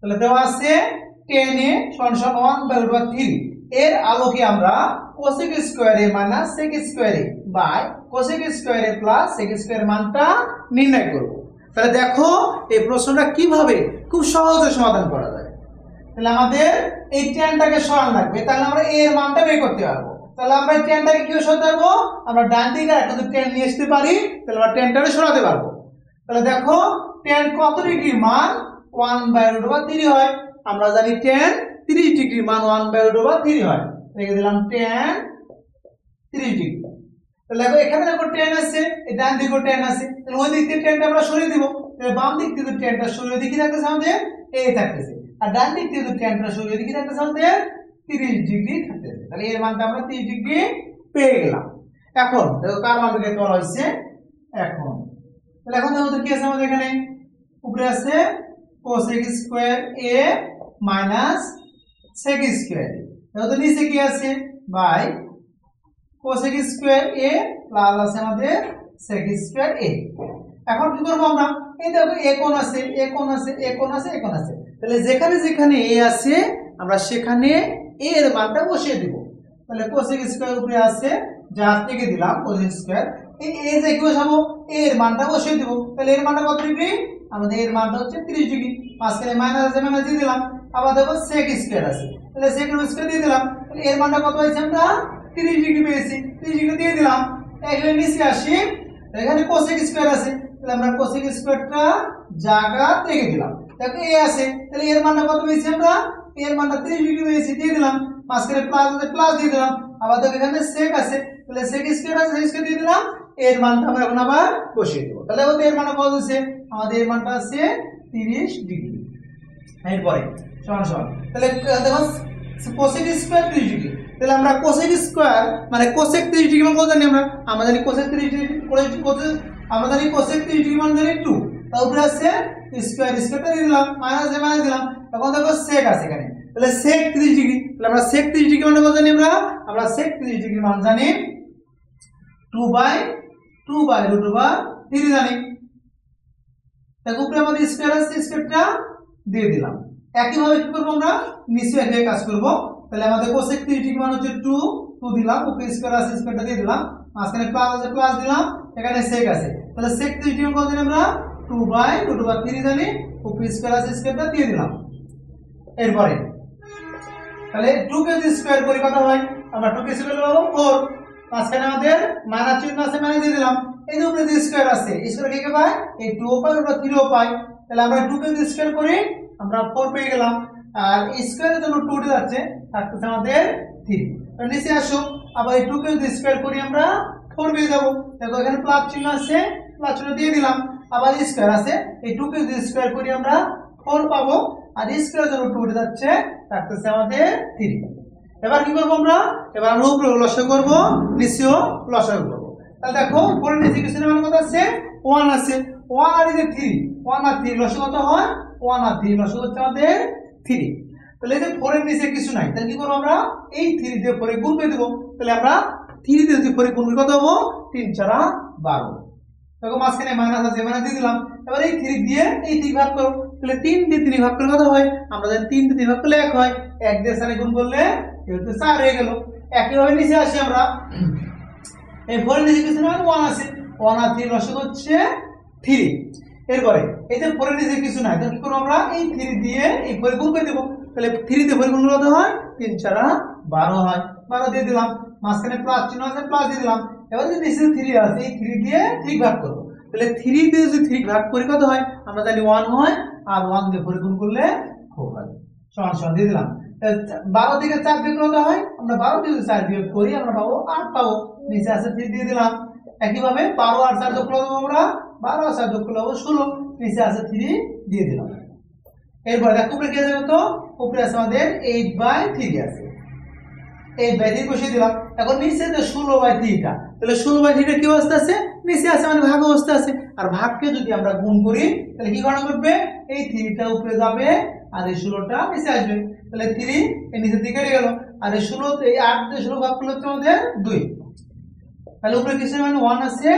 তাহলে দেওয়া আছে tan a সমান 1/√3 এর আলোকে আমরা cosec square a minus sec square a by cosec square a plus sec square মানটা নির্ণয় করব। তাহলে দেখো এই প্রশ্নটা কিভাবে খুব সহজে সমাধান করা যায়। তাহলে আমাদের এই ট্যানটাকে সরান লাগবে, তাহলে আমরা a এর মানটা বের করতে পারবো। তাহলে আমরা ট্যানটাকে কিভাবে সরাতে পারবো? আমরা ডান দিকে একটা যদি ট্যান নিয়ে আসতে পারি তাহলে আমরা ট্যানটাকে সরাতে পারবো। তাহলে দেখো ট্যান কত ডিগ্রি মান 1/√3 হয়। আমরা জানি ট্যান 30 ডিগ্রি মান 1/√3 হয়। লিখে দিলাম ট্যান 30 ডিগ্রি। তাহলে দেখো এখানে দেখো ট্যান আছে, এই ডান দিকেও ট্যান আছে, তাহলে ওই দিক থেকে ট্যানটা আমরা সরিয়ে দিব। তাহলে বাম দিক থেকে ট্যানটা সরিয়ে দিকে থাকতেছে আমাদের এই থাকতেছে, আর ডান দিক থেকে ট্যানটা সরিয়ে দিকে থাকতেছে আমাদের 30 ডিগ্রি থাকতেছে। তাহলে এর মানটা আমরা 30 ডিগ্রি পেয়ে গেলাম। এখন দেখো কার মান বের করা হয়েছে এখন। তাহলে এখন দেখো কি আছে আমাদের এখানে উপরে আছে cosec square a minus sec square a। দেখো তো নিচে কি আছে by cosec square a plus আছে আমাদের sec স্কয়ার a। এখন কি করব আমরা? এই দেখো a কোণ আছে, a কোণ আছে, a কোণ আছে, a কোণ আছে, তাহলে যেখানে যেখানে a আছে আমরা সেখানে a এর মানটা বসিয়ে দিব। তাহলে cosec স্কয়ার উপরে আছে যা থেকে দিলাম cosec স্কয়ার, এই a যে কি বসাবো a এর মানটা বসিয়ে দিব। তাহলে এর মানটা কত ডিগ্রি? আমাদের এর মানটা হচ্ছে 30 ডিগ্রি। মাঝখানে মাইনাস আছে, মাইনাস দিয়ে দিলাম। আবার দেখো sec স্কয়ার আছে, তাহলে sec স্কয়ার দিয়ে দিলাম। তাহলে এর মানটা কত হয়েছে? আমরা 30 ডিগ্রি পেয়েছি, 30 ডিগ্রি দিয়ে দিলাম। এখানে নিচে আসি, এখানে cosec স্কয়ার আছে, তাহলে আমরা cosec স্কয়ারটা জায়গা রেখে দিলাম। দেখো a আছে, তাহলে এর মানটা কত পেয়েছি? আমরা এর মানটা 30 ডিগ্রি পেয়েছি, দিয়ে দিলাম। মাঝখানে প্লাস আছে, প্লাস দিয়ে দিলাম। আবার দেখো এখানে sec আছে, তাহলে sec স্কয়ার আছে, sec স্কয়ার দিয়ে দিলাম। এর মানটা আমরা এখন আবার বসিয়ে দেব। তাহলে ওদের এর মানটা কত হচ্ছে? আমাদের এর মানটা আছে 30 ডিগ্রি। এরপরে সমান সমান, তাহলে দেখো cosec স্কয়ার 30 ডিগ্রি, তাহলে আমরা cosec স্কয়ার মানে cosec 30 ডিগ্রি মান কত জানি? আমরা জানি cosec 30 ডিগ্রি আমরা জানি cosec 30 ডিগ্রি মান জানি 2। তার উপরে আছে স্কয়ার, স্কয়ারটা দিয়ে দিলাম, মাইনাস এ মাইনাস দিলাম। এখন দেখো sec আছে এখানে, তাহলে sec 30 ডিগ্রি, তাহলে আমরা sec 30 ডিগ্রি মান কত জানি? আমরা sec 30 ডিগ্রি মান জানি 2/√3 জানি। দেখো উপরে আমাদের স্কয়ার আছে, স্কয়ারটা দিয়ে দিলাম। একইভাবে কি করব আমরা? নিচে একই কাজ করব। তাহলে আমাদের cosec 30 ডিগ্রি মান হচ্ছে 2 দিলাম, উপরে স্কয়ার আছে, স্কয়ারটা দিয়ে দিলাম। মাঝখানে প্লাস আছে, প্লাস দিলাম। এখানে sec আছে, তাহলে sec 30 ডিগ্রি মান কত জানি? আমরা 2/√3 জানি, উপরে স্কয়ার আছে, স্কয়ারটা দিয়ে দিলাম। এরপরে তাহলে 2 কে যদি স্কয়ার করি কত হয়? আমরা 2 কে স্কয়ার করব 4। মাঝখানে আমাদের মাইনাস চিহ্ন আছে, মাইনাস দিয়ে দিলাম। এই যে উপরে যে স্কয়ার আছে, স্কয়ার কে পাই? এই 2 পাই, ওটা 3 ও পাই। তাহলে আমরা 2 কে যদি স্কয়ার করি আমরা 4 পেয়ে গেলাম। আর স্কয়ারের জন্য 2 উঠে যাচ্ছে, থাকতেছে আমাদের 3। তাহলে নিচে আসো, আবার এই 2 কে যদি স্কয়ার করি আমরা 4 পেয়ে যাব। দেখো এখানে প্লাস চিহ্ন আছে, প্লাস চিহ্ন দিয়ে দিলাম। আবার স্কয়ার আছে, এই 2 কে যদি স্কয়ার করি আমরা 4 পাবো। আর স্কয়ারের জন্য 2 উঠে যাচ্ছে, থাকতেছে আমাদের 3। এবার কি করব আমরা? এবার আমরা উপরে লসাগু করব, নিচেও লসাগু করব। তাহলে দেখো উপরে নিচে কিছু না, মানে কত আছে? 1 আছে। 1 আর এই যে 3, 1 আর 3 লসাগু কত হয়? 1 আর 3 লসাগু হচ্ছে আমাদের 3। তাহলে এই যে 4 এর নিচে কিছু নাই, তাহলে কি করব আমরা? এই 3 দিয়ে 4 গুণ করে দেব। তাহলে আমরা 3 দিয়ে যদি 4 গুণ করি কত হবে? 3 4 12। দেখো মাঝখানে মাইনাস আছে, মাইনাস দিয়ে দিলাম। এবার এই 3 দিয়ে এই 3 ভাগ করো, তাহলে 3 দিয়ে 3 ভাগ করলে কত হয়? আমরা জানি 3 দিয়ে 3 ভাগ করলে 1 হয়। 1 দিয়ে 4 গুণ করলে এটা 4 হয়ে গেল। একইভাবে নিচে আসি আমরা, এই 4 এর নিচে কিছু না, 1 আছে। 1 আর 3 লসাগু হচ্ছে 3। এরপরে এই যে 4 এর নিচে কিছু নাই, তাহলে কি করব আমরা? এই 3 দিয়ে এই 4 গুণ করে দেব। তাহলে 3 দিয়ে 4 গুণ করলে কত হয়? 3 4 12 হয়। 12 দিয়ে দিলাম, মাঝখানে প্লাস চিহ্ন আছে, প্লাস দিয়ে দিলাম। এবার যদি নিচে 3 আছে, এই 3 দিয়ে 3 ভাগ করব। তাহলে 3 দিয়ে যদি 3 ভাগ করি কত হয়? আমরা জানি 1 হয়, আর 1 দিয়ে 4 গুণ করলে 4 হয়। সমান সমান দিয়ে দিলাম। 12 থেকে 4 বিয়োগ কত হয়? আমরা 12 থেকে 4 বিয়োগ করি আমরা পাবো 8 পাবো। নিচে আছে 3 দিয়ে দিলাম। একইভাবে 12 আর 4 যোগ করলে আমরা 12 আর 4 যোগ করলে 16। নিচে আছে 3 দিয়ে দিলাম। এরপর দেখো উপরে কি আছে? তো উপরে আছে আমাদের 8/3 আছে, 8/3 বসিয়ে দিলাম। এখন নিচে যে 16/3 টা, তাহলে 16/3 টা কি অবস্থা আছে? নিচে আছে, মানে ভাগ অবস্থা আছে। আর ভাগকে যদি আমরা গুণ করি তাহলে কি গণনা করবে? এই 3 টা উপরে যাবে আর এই 16 টা নিচে আসবে। তাহলে 3 এই নিচের দিকে কেটে গেল, আর এই 16 এই 8 দিয়ে 16 ভাগ করলে হচ্ছে আমাদের 2। তাহলে উপরে কিছু মানে 1 আছে।